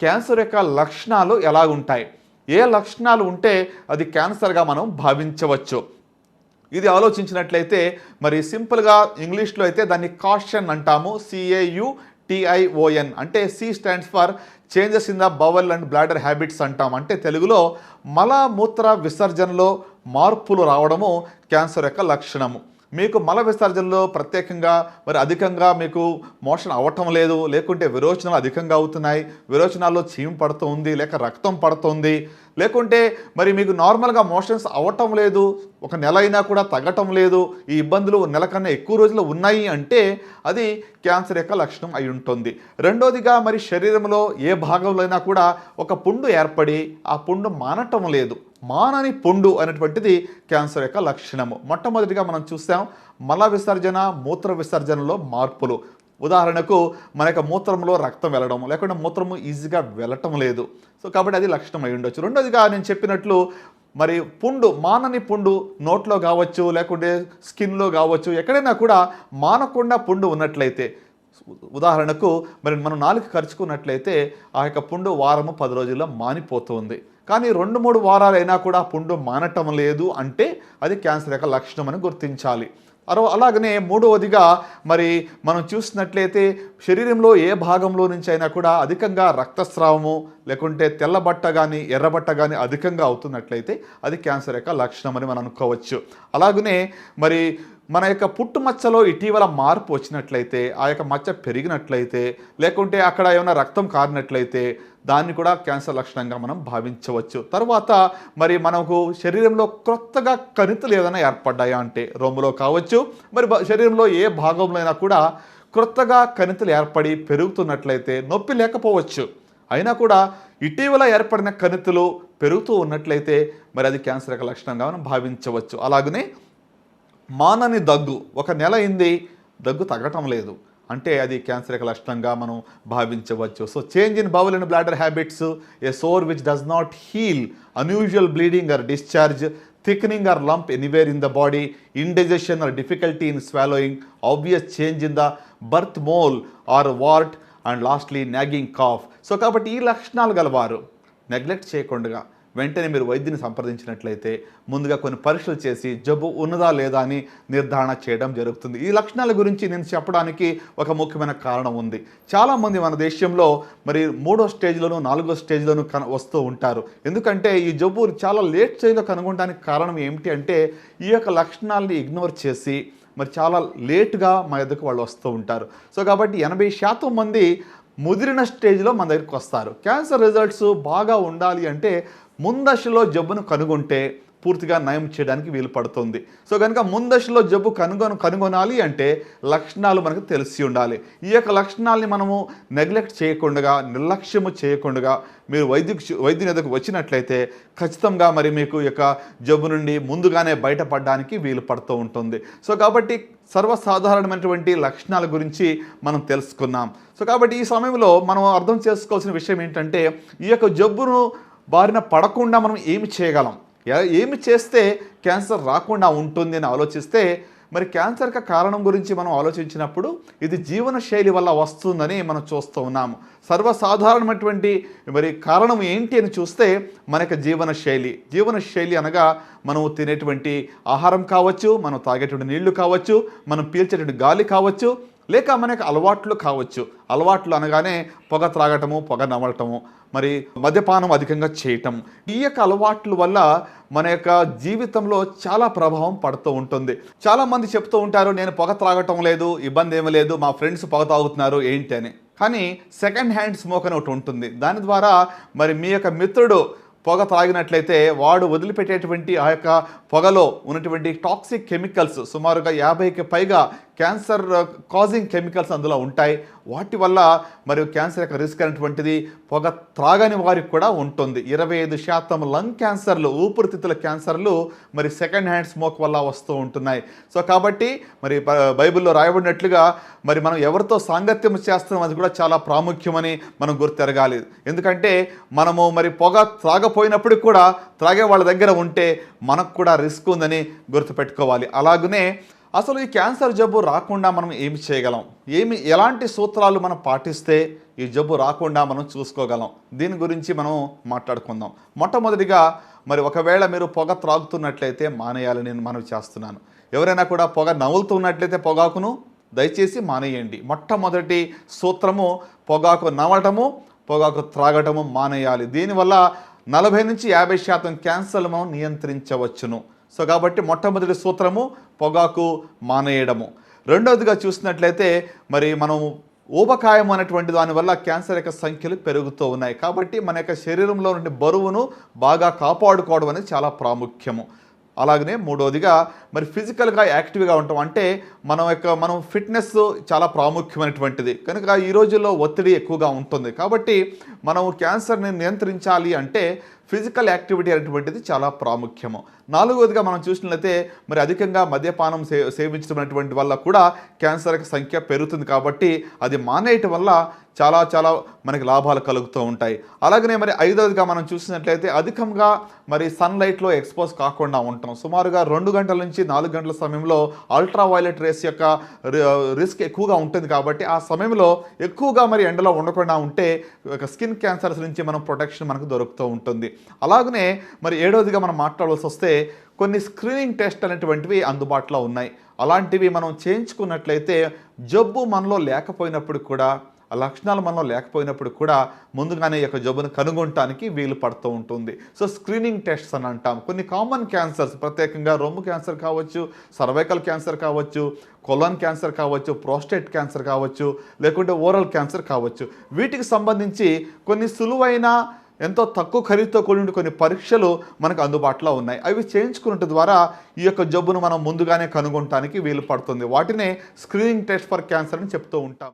Cancer యొక్క లక్షణాలు ఎలాగుంటాయి, ఏ లక్షణాలు ఉంటే అది క్యాన్సర్గా మనం భావించవచ్చు. ఇది ఆలోచించినట్లయితే మరి సింపుల్గా ఇంగ్లీష్లో అయితే దాన్ని కాషన్ అంటాము. CAUTION అంటే C stands for changes in the bowel and bladder habits అంటాం. అంటే తెలుగులో మలమూత్ర విసర్జనలో మార్పులు రావడము క్యాన్సర్ యొక్క లక్షణము. మీకు మల విసర్జనలో ప్రత్యేకంగా మరి అధికంగా మీకు మోషన్ అవ్వటం లేదు, లేకుంటే విరోచనాలు అధికంగా అవుతున్నాయి, విరోచనాల్లో చీము పడుతుంది, లేక రక్తం పడుతుంది, లేకుంటే మరి మీకు నార్మల్గా మోషన్స్ అవ్వటం లేదు, ఒక నెల అయినా కూడా తగ్గటం లేదు, ఈ ఇబ్బందులు నెల కన్నా ఎక్కువ రోజులు ఉన్నాయి అంటే అది క్యాన్సర్ యొక్క లక్షణం అయి ఉంటుంది. రెండోదిగా మరి శరీరంలో ఏ భాగంలో అయినా కూడా ఒక పుండు ఏర్పడి ఆ పుండు మానటం లేదు, మానని పుండు అనేటువంటిది క్యాన్సర్ యొక్క లక్షణము. మొట్టమొదటిగా మనం చూసాం మల విసర్జన, మూత్ర విసర్జనలో మార్పులు. ఉదాహరణకు మన యొక్క మూత్రంలో రక్తం వెళ్ళడం, లేకుంటే మూత్రము ఈజీగా వెళ్ళటం లేదు. సో కాబట్టి అది లక్షణం అయి ఉండొచ్చు. రెండోదిగా నేను చెప్పినట్లు మరి పుండు, మానని పుండు నోట్లో కావచ్చు, లేకుంటే స్కిన్లో కావచ్చు, ఎక్కడైనా కూడా మానకుండా పుండు ఉన్నట్లయితే, ఉదాహరణకు మరి మనం నాలుక ఖర్చుకున్నట్లయితే ఆ యొక్క పుండు వారము 10 రోజుల్లో మానిపోతుంది. కానీ 2-3 వారాలైనా కూడా పుండు మానటం లేదు అంటే అది క్యాన్సర్ యొక్క లక్షణం అని గుర్తించాలి. అలాగనే మూడవదిగా మరి మనం చూసినట్లయితే శరీరంలో ఏ భాగంలో నుంచి అయినా కూడా అధికంగా రక్తస్రావము, లేకుంటే తెల్లబట్ట కానీ ఎర్రబట్ట కానీ అధికంగా అవుతున్నట్లయితే అది క్యాన్సర్ యొక్క లక్షణం అని మనం అనుకోవచ్చు. అలాగనే మరి మన యొక్క పుట్టుమచ్చలో ఇటీవల మార్పు వచ్చినట్లయితే, ఆ యొక్క మచ్చ పెరిగినట్లయితే, లేకుంటే అక్కడ ఏమైనా రక్తం కారినట్లయితే దాన్ని కూడా క్యాన్సర్ లక్షణంగా మనం భావించవచ్చు. తర్వాత మరి మనకు శరీరంలో క్రొత్తగా కణితులు ఏదైనా ఏర్పడ్డాయా అంటే రొమ్ములో కావచ్చు, మరి శరీరంలో ఏ భాగంలో అయినా కూడా క్రొత్తగా కణితులు ఏర్పడి పెరుగుతున్నట్లయితే నొప్పి లేకపోవచ్చు, అయినా కూడా ఇటీవల ఏర్పడిన కణితులు పెరుగుతూ ఉన్నట్లయితే మరి అది క్యాన్సర్ యొక్క లక్షణంగా మనం భావించవచ్చు. అలాగనే మానని దగ్గు, ఒక నెల అయింది దగ్గు తగ్గటం లేదు అంటే అది క్యాన్సర్ యొక్క లక్షణంగా మనం భావించవచ్చు. So change in bowel and bladder habits, a sore which does not heal, unusual bleeding or discharge, thickening or lump anywhere in the body, indigestion or difficulty in swallowing, obvious change in the birth mole or wart, and lastly nagging cough. So కాబట్టి ఈ లక్షణాలు గలవారు neglect చేయకుండా వెంటనే మీరు వైద్యుని సంప్రదించినట్లయితే ముందుగా కొన్ని పరీక్షలు చేసి జబ్బు ఉన్నదా లేదా అని నిర్ధారణ చేయడం జరుగుతుంది. ఈ లక్షణాల గురించి నేను చెప్పడానికి ఒక ముఖ్యమైన కారణం ఉంది. చాలామంది మన దేశంలో మరి 3వ స్టేజ్లోను 4వ స్టేజ్లోను వస్తూ ఉంటారు. ఎందుకంటే ఈ జబ్బు చాలా లేట్ స్టేజ్లో కనుగొనడానికి కారణం ఏమిటి అంటే ఈ యొక్క లక్షణాలని ఇగ్నోర్ చేసి మరి చాలా లేటుగా మా ఎదుకు వాళ్ళు వస్తూ ఉంటారు. సో కాబట్టి 80% మంది ముదిరిన స్టేజ్లో మన దగ్గరికి వస్తారు. క్యాన్సర్ రిజల్ట్స్ బాగా ఉండాలి అంటే ముందశలో జబ్బును కనుగొంటే పూర్తిగా నయం చేయడానికి వీలు పడుతుంది. సో కనుక ముందశలో జబ్బు కనుగొనాలి అంటే లక్షణాలు మనకు తెలిసి ఉండాలి. ఈ యొక్క లక్షణాలని మనము నెగ్లెక్ట్ చేయకుండా, నిర్లక్ష్యము చేయకుండా మీరు వైద్యుని ఎదుగు వచ్చినట్లయితే ఖచ్చితంగా మరి మీకు ఈ యొక్క జబ్బు నుండి ముందుగానే బయటపడడానికి వీలు పడుతూ ఉంటుంది. సో కాబట్టి సర్వసాధారణమైనటువంటి లక్షణాల గురించి మనం తెలుసుకున్నాం. సో కాబట్టి ఈ సమయంలో మనం అర్థం చేసుకోవాల్సిన విషయం ఏంటంటే ఈ యొక్క జబ్బును బారిన పడకుండా మనం ఏమి చేయగలం, ఏమి చేస్తే క్యాన్సర్ రాకుండా ఉంటుంది అని ఆలోచిస్తే మరి క్యాన్సర్కి కారణం గురించి మనం ఆలోచించినప్పుడు ఇది జీవనశైలి వల్ల వస్తుందని మనం చూస్తూ ఉన్నాము. సర్వసాధారణమైనటువంటి మరి కారణం ఏంటి అని చూస్తే మనకి జీవనశైలి అనగా మనం తినేటువంటి ఆహారం కావచ్చు, మనం తాగేటువంటి నీళ్లు కావచ్చు, మనం పీల్చేటువంటి గాలి కావచ్చు, లేక మనకు అలవాట్లు కావచ్చు. అలవాట్లు అనగానే పొగ త్రాగటము, పొగ నమలటము, మరి మద్యపానం అధికంగా చేయటం, ఈ యొక్క అలవాట్ల వల్ల మన యొక్క జీవితంలో చాలా ప్రభావం పడుతూ ఉంటుంది. చాలామంది చెప్తూ ఉంటారు నేను పొగ త్రాగటం లేదు, ఇబ్బంది ఏమీ లేదు, మా ఫ్రెండ్స్ పొగ తాగుతున్నారు ఏంటి అని. కానీ సెకండ్ హ్యాండ్ స్మోక్ అని ఒకటి ఉంటుంది. దాని ద్వారా మరి మీ యొక్క మిత్రుడు పొగ త్రాగినట్లయితే వాడు వదిలిపెట్టేటువంటి ఆ యొక్క పొగలో ఉన్నటువంటి టాక్సిక్ కెమికల్స్ సుమారుగా 50కి పైగా క్యాన్సర్ కాజింగ్ కెమికల్స్ అందులో ఉంటాయి. వాటి వల్ల మరి క్యాన్సర్ యొక్క రిస్క్ అనేటువంటిది పొగ త్రాగని వారికి కూడా ఉంటుంది. 25% లంగ్ క్యాన్సర్లు, ఊపిరితిత్తుల క్యాన్సర్లు మరి సెకండ్ హ్యాండ్ స్మోక్ వల్ల వస్తూ ఉంటున్నాయి. సో కాబట్టి మరి బైబిల్లో రాయబడినట్లుగా మరి మనం ఎవరితో సాంగత్యం చేస్తున్నాం అది కూడా చాలా ప్రాముఖ్యమని మనం గుర్తెరగాలి. ఎందుకంటే మనము మరి పొగ త్రాగపోయినప్పుడు కూడా త్రాగే వాళ్ళ దగ్గర ఉంటే మనకు కూడా రిస్క్ ఉందని గుర్తుపెట్టుకోవాలి. అలాగనే అసలు ఈ క్యాన్సర్ జబ్బు రాకుండా మనం ఏమి చేయగలం, ఎలాంటి సూత్రాలు మనం పాటిస్తే ఈ జబ్బు రాకుండా మనం చూసుకోగలం, దీని గురించి మనం మాట్లాడుకుందాం. మొట్టమొదటిగా మరి ఒకవేళ మీరు పొగ త్రాగుతున్నట్లయితే మానేయాలని నేను మనవి చేస్తున్నాను. ఎవరైనా కూడా పొగ నములుతున్నట్లయితే పొగాకును దయచేసి మానేయండి. మొట్టమొదటి సూత్రము పొగాకు నమలటము, పొగాకు త్రాగటము మానేయాలి. దీనివల్ల 40 నుంచి 50% క్యాన్సర్లు మనం నియంత్రించవచ్చును. సో కాబట్టి మొట్టమొదటి సూత్రము పొగాకు మానేయడము. రెండవదిగా చూసినట్లయితే మరి మనం ఊబకాయం అనేటువంటి దానివల్ల క్యాన్సర్ యొక్క సంఖ్యలు పెరుగుతూ ఉన్నాయి. కాబట్టి మన యొక్క శరీరంలో నుండి బరువును బాగా కాపాడుకోవడం అనేది చాలా ప్రాముఖ్యము. అలాగనే మూడవదిగా మరి ఫిజికల్గా యాక్టివ్గా ఉంటాం. అంటే మనం ఫిట్నెస్ చాలా ప్రాముఖ్యమైనటువంటిది కనుక ఈ రోజుల్లో ఒత్తిడి ఎక్కువగా ఉంటుంది. కాబట్టి మనం క్యాన్సర్ని నియంత్రించాలి అంటే ఫిజికల్ యాక్టివిటీ అనేటువంటిది చాలా ప్రాముఖ్యము. నాలుగవదిగా మనం చూసినట్లయితే మరి అధికంగా మద్యపానం సేవించడం వల్ల కూడా క్యాన్సర్ యొక్క సంఖ్య పెరుగుతుంది. కాబట్టి అది మానేయటం వల్ల చాలా చాలా మనకి లాభాలు కలుగుతూ ఉంటాయి. అలాగనే మరి ఐదవదిగా మనం చూసినట్లయితే అధికంగా మరి సన్లైట్లో ఎక్స్పోజ్ కాకుండా ఉంటాం. సుమారుగా 2 గంటల నుంచి 4 గంటల సమయంలో అల్ట్రావైలెట్ రేస్ యొక్క రిస్క్ ఎక్కువగా ఉంటుంది. కాబట్టి ఆ సమయంలో ఎక్కువగా మరి ఎండలో ఉండకుండా ఉంటే స్కిన్ క్యాన్సర్స్ నుంచి మనం ప్రొటెక్షన్ మనకు దొరుకుతూ ఉంటుంది. అలాగనే మరి ఏడవదిగా మనం మాట్లాడాల్సి వస్తే కొన్ని స్క్రీనింగ్ టెస్ట్ అనేటువంటివి అందుబాటులో ఉన్నాయి. అలాంటివి మనం చేయించుకున్నట్లయితే జబ్బు మనలో లేకపోయినప్పుడు కూడా, ఆ లక్షణాలు మనలో లేకపోయినప్పుడు కూడా ముందుగానే ఈ యొక్క జబ్బును కనుగొనటానికి వీలు పడుతూ ఉంటుంది. సో స్క్రీనింగ్ టెస్ట్స్ అని అంటాం. కొన్ని కామన్ క్యాన్సర్స్, ప్రత్యేకంగా రొమ్ము క్యాన్సర్ కావచ్చు, సర్వైకల్ క్యాన్సర్ కావచ్చు, కొలన్ క్యాన్సర్ కావచ్చు, ప్రోస్టేట్ క్యాన్సర్ కావచ్చు, లేకుంటే ఓరల్ క్యాన్సర్ కావచ్చు, వీటికి సంబంధించి కొన్ని సులువైన ఎంతో తక్కువ ఖరీదుతో కూడిన కొన్ని పరీక్షలు మనకు అందుబాటులో ఉన్నాయి. అవి చేయించుకున్నట్టు ద్వారా ఈ యొక్క జబ్బును మనం ముందుగానే కనుగొనటానికి వీలు పడుతుంది. వాటినే స్క్రీనింగ్ టెస్ట్ ఫర్ క్యాన్సర్ అని చెప్తూ ఉంటాం.